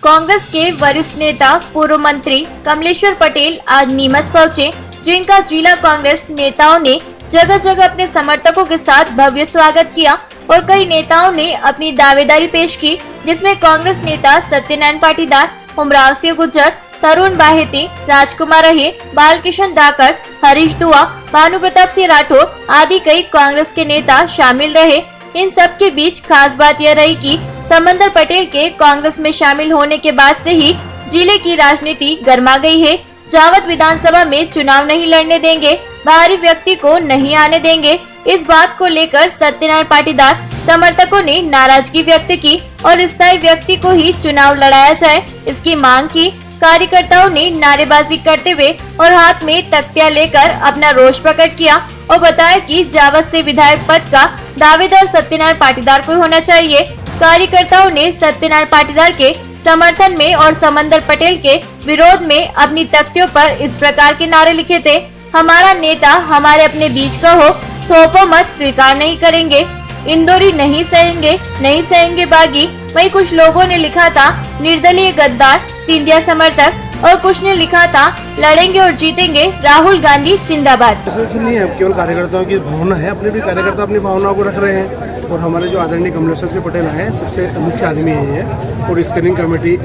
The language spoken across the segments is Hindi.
कांग्रेस के वरिष्ठ नेता पूर्व मंत्री कमलेश्वर पटेल आज नीमच पहुंचे, जिनका जिला कांग्रेस नेताओं ने जगह जगह अपने समर्थकों के साथ भव्य स्वागत किया और कई नेताओं ने अपनी दावेदारी पेश की, जिसमें कांग्रेस नेता सत्यनारायण पाटीदार, उमराव सिंह गुर्जर, तरुण बाहेती, राजकुमार रहे, बालकिशन दाकर, हरीश दुआ, भानु प्रताप सिंह राठौर आदि कई कांग्रेस के नेता शामिल रहे। इन सब के बीच खास बात यह रही कि समंदर पटेल के कांग्रेस में शामिल होने के बाद से ही जिले की राजनीति गर्मा गई है। जावत विधानसभा में चुनाव नहीं लड़ने देंगे, बाहरी व्यक्ति को नहीं आने देंगे। इस बात को लेकर सत्यनारायण पाटीदार समर्थकों ने नाराजगी व्यक्त की और स्थायी व्यक्ति को ही चुनाव लड़ाया जाए, इसकी मांग की। कार्यकर्ताओं ने नारेबाजी करते हुए और हाथ में तख्तियां लेकर अपना रोष प्रकट किया और बताया कि जावत से विधायक पद का दावेदार सत्यनारायण पाटीदार को होना चाहिए। कार्यकर्ताओं ने सत्यनारायण पाटीदार के समर्थन में और समंदर पटेल के विरोध में अपनी तख्तियों पर इस प्रकार के नारे लिखे थे। हमारा नेता हमारे अपने बीच का हो, थोपो मत स्वीकार नहीं करेंगे, इंदौरी नहीं सहेंगे बागी। वहीं कुछ लोगों ने लिखा था निर्दलीय गद्दार, सिंधिया समर्थक, और कुछ ने लिखा था लड़ेंगे और जीतेंगे, राहुल गांधी जिंदाबाद। नहीं है, केवल कार्यकर्ताओं की भावना है, अपने भी कार्यकर्ता अपनी भावनाओं को रख रहे हैं। और हमारे जो आदरणीय कमलेश्वर पटेल हैं, सबसे मुख्य आदमी यही है। और स्क्रीनिंग कमेटी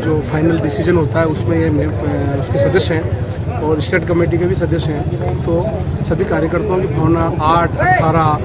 जो फाइनल डिसीजन होता है उसमें ये उसके सदस्य हैं और स्टेट कमेटी के भी सदस्य हैं। तो सभी कार्यकर्ताओं की भावना 8, 18,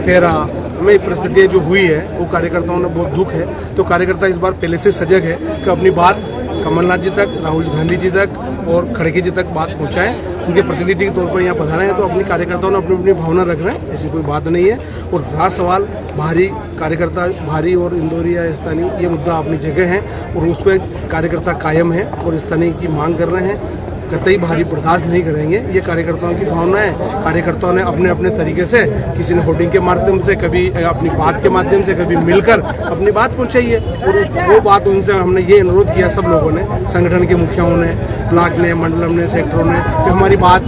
13 में परिस्थिति जो हुई है वो कार्यकर्ताओं ने बहुत दुख है। तो कार्यकर्ता इस बार पहले से सजग है कि अपनी बात कमलनाथ जी तक, राहुल गांधी जी तक और खड़गे जी तक बात पहुंचाएं। उनके प्रतिनिधि के तौर पर यहाँ पधारे हैं, तो अपनी कार्यकर्ताओं ने अपनी अपनी भावना रख रहे हैं, ऐसी कोई बात नहीं है। और रहा सवाल भारी कार्यकर्ता, भारी और इंदौरी या स्थानीय, ये मुद्दा अपनी जगह है और उस पर कार्यकर्ता कायम है और स्थानीय की मांग कर रहे हैं। कतई भारी बर्दाश्त नहीं करेंगे, ये कार्यकर्ताओं की भावना है। कार्यकर्ताओं ने अपने अपने तरीके से, किसी ने होर्डिंग के माध्यम से, कभी अपनी बात के माध्यम से, कभी मिलकर अपनी बात पहुंचाई है। और वो बात उनसे हमने ये अनुरोध किया, सब लोगों ने, संगठन के मुखियाओं ने, ब्लॉक ने, मंडलम ने, सेक्टरों ने, कि हमारी बात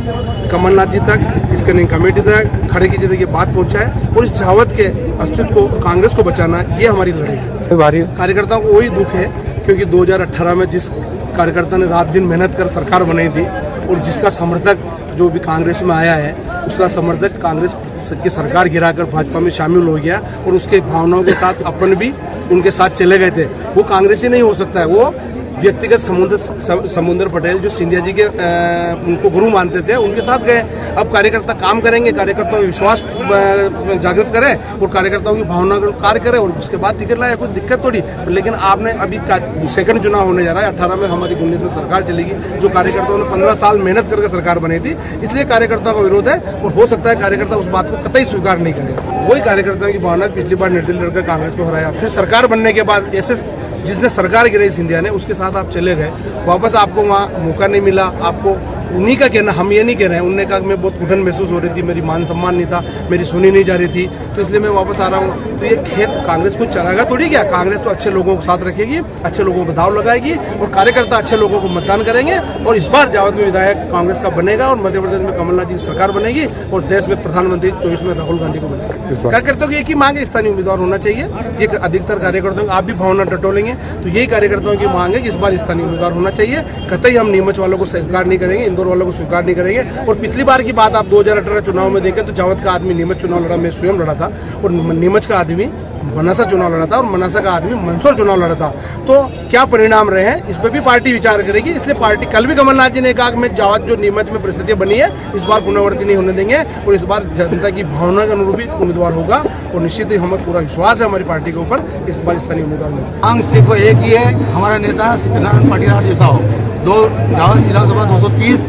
कमलनाथ जी तक, स्क्रीनिंग कमेटी तक, खड़गे जी तक ये बात पहुंचाए और इस जावत के अस्तित्व को, कांग्रेस को बचाना, ये हमारी लड़ाई है। कार्यकर्ताओं को वही दुख है क्योंकि 2018 में जिस कार्यकर्ता ने रात दिन मेहनत कर सरकार बनाई थी और जिसका समर्थक जो भी कांग्रेस में आया है, उसका समर्थक कांग्रेस की सरकार गिराकर भाजपा में शामिल हो गया और उसके भावनाओं के साथ अपन भी उनके साथ चले गए थे। वो कांग्रेसी नहीं हो सकता है, वो व्यक्तिगत समुंदर पटेल जो सिंधिया जी के उनको गुरु मानते थे, उनके साथ गए। अब कार्यकर्ता काम करेंगे, कार्यकर्ताओं का विश्वास जागृत करें और कार्यकर्ताओं की भावना को कार्य करें और उसके बाद टिकट लाए, कोई दिक्कत थोड़ी। लेकिन आपने अभी सेकंड चुनाव होने जा रहा है, 18 में हमारी 19 में सरकार चलेगी, जो कार्यकर्ताओं ने 15 साल मेहनत करके सरकार बनाई थी, इसलिए कार्यकर्ताओं का विरोध है। और हो सकता है कार्यकर्ता उस बात को कतई स्वीकार नहीं करेगा। वही कार्यकर्ताओं की भावना, पिछली बार निर्दलीय लड़कर कांग्रेस को हराया, फिर सरकार बनने के बाद ऐसे जिसने सरकार गिराई सिंधिया ने, उसके साथ आप चले गए, वापस आपको वहाँ मौका नहीं मिला। आपको उन्हीं का कहना, हम ये नहीं कह रहे हैं, उनने कहा मैं बहुत घुटन महसूस हो रही थी, मेरी मान सम्मान नहीं था, मेरी सुनी नहीं जा रही थी, तो इसलिए मैं वापस आ रहा हूँ। तो ये खेत कांग्रेस को चलाएगा थोड़ी क्या? कांग्रेस तो अच्छे लोगों को साथ रखेगी, अच्छे लोगों को दाव लगाएगी और कार्यकर्ता अच्छे लोगों को मतदान करेंगे और इस बार जावत में विधायक कांग्रेस का बनेगा और मध्य प्रदेश में कमलनाथ जी की सरकार बनेगी और देश में प्रधानमंत्री 24 में राहुल गांधी को बनेगा। कार्यकर्ताओं की एक ही मांग है, स्थानीय उम्मीदवार होना चाहिए। ये अधिकतर कार्यकर्ताओं आप भी भावना टटोलेंगे, तो यही कार्यकर्ताओं की मांग है कि इस बार स्थानीय उम्मीदवार होना चाहिए। कतई हम नीमच वालों को स्वीकार नहीं करेंगे, इंदौर वालों को स्वीकार नहीं करेंगे। और पिछली बार की बात आप 2018 चुनाव में देखें तो जावत का आदमी नीमच चुनाव लड़ा, मैं स्वयं लड़ा था, और नीमच का आदमी मनासा चुनाव लड़ा था और मनासा का आदमी मंदसौर चुनाव लड़ा था। तो क्या परिणाम रहे हैं, इस पर भी पार्टी विचार करेगी। इसलिए पार्टी, कल भी कमलनाथ जी ने कहा कि मैं जावत जो नीमच में परिस्थितियां बनी है इस बार पुनरावृत्ति नहीं होने देंगे और इस बार जनता की भावना के अनुरूप ही उम्मीदवार होगा और निश्चित ही हमें पूरा विश्वास है हमारी पार्टी के ऊपर, इस बार स्थानीय उम्मीदवार में। मांग सिर्फ एक ही है, हमारा नेता सत्यनारायण पाटीदार जैसा हो। जावत विधानसभा 230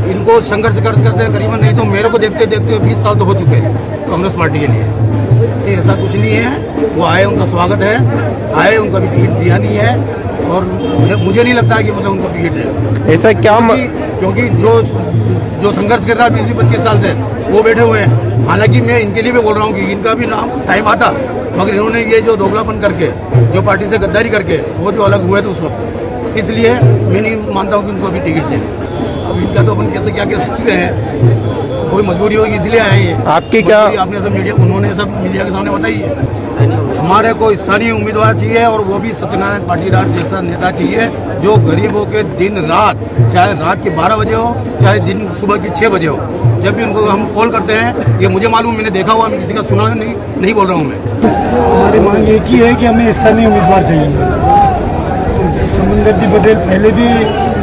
इनको संघर्ष करते हैं करीबन, नहीं तो मेरे को देखते देखते 20 साल तो हो चुके हैं कांग्रेस पार्टी के लिए। ऐसा कुछ नहीं है, वो आए, उनका स्वागत है, आए, उनका भी टिकट दिया नहीं है और मुझे नहीं लगता कि मतलब उनको टिकट है। ऐसा क्या? क्योंकि जो संघर्ष कर रहा है 20-25 साल से, वो बैठे हुए हैं। हालांकि मैं इनके लिए भी बोल रहा हूँ कि इनका भी नाम टाइम आता, मगर इन्होंने ये जो दोगलापन करके, जो पार्टी से गद्दारी करके वो जो अलग हुए थे उस वक्त, इसलिए मैं नहीं मानता हूँ कि उनको अभी टिकट दें। अब इनका तो अपन कैसे क्या कह सकते हैं, कोई मजबूरी होगी इसलिए आए हैं। आपकी क्या, आपने सब मीडिया, उन्होंने सब मीडिया के सामने बताई है। हमारे को स्थानीय उम्मीदवार चाहिए और वो भी सत्यनारायण पाटीदार जैसा नेता चाहिए जो गरीबों के दिन रात, चाहे रात के 12 बजे हो चाहे दिन सुबह के 6 बजे हो, जब भी उनको हम कॉल करते हैं, ये मुझे मालूम, मैंने देखा हुआ, मैं किसी का सुना नहीं बोल रहा हूँ मैं। हमारी मांग एक ही है कि हमें स्थानीय उम्मीदवार चाहिए। समंदर जी पटेल पहले भी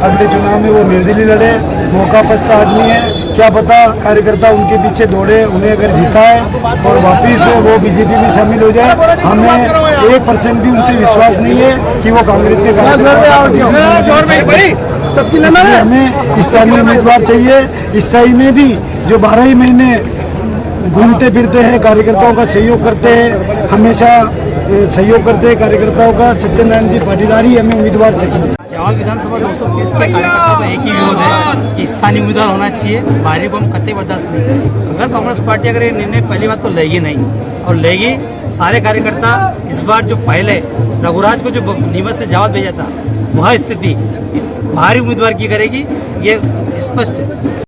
अगले चुनाव में वो निर्दलीय लड़े, मौका पछता आदमी है, क्या पता कार्यकर्ता उनके पीछे दौड़े, उन्हें अगर जीता है और वापिस वो बीजेपी में शामिल हो जाए, हमें 1% भी उनसे विश्वास नहीं है कि वो कांग्रेस के कार्यकर्ता, हमें स्थानीय उम्मीदवार चाहिए। स्थायी में भी जो 12 ही महीने घूमते फिरते हैं, कार्यकर्ताओं का सहयोग करते हैं, हमेशा सहयोग करते हैं कार्यकर्ताओं का, सत्यनारायण जी पाटीदार ही हमें उम्मीदवार चाहिए। जवाब विधानसभा 230 के कार्यकर्ताओं का एक ही विरोध है कि स्थानीय उम्मीदवार होना चाहिए, बाहरी को हम कतई बर्दाश्त नहीं करेंगे। अगर कांग्रेस पार्टी अगर ये निर्णय पहली बात तो लेगी नहीं, और लेगी सारे कार्यकर्ता इस बार जो पहले रघुराज को जो नीमच से जवाब भेजा था, वह स्थिति बाहरी उम्मीदवार की करेगी, ये स्पष्ट है।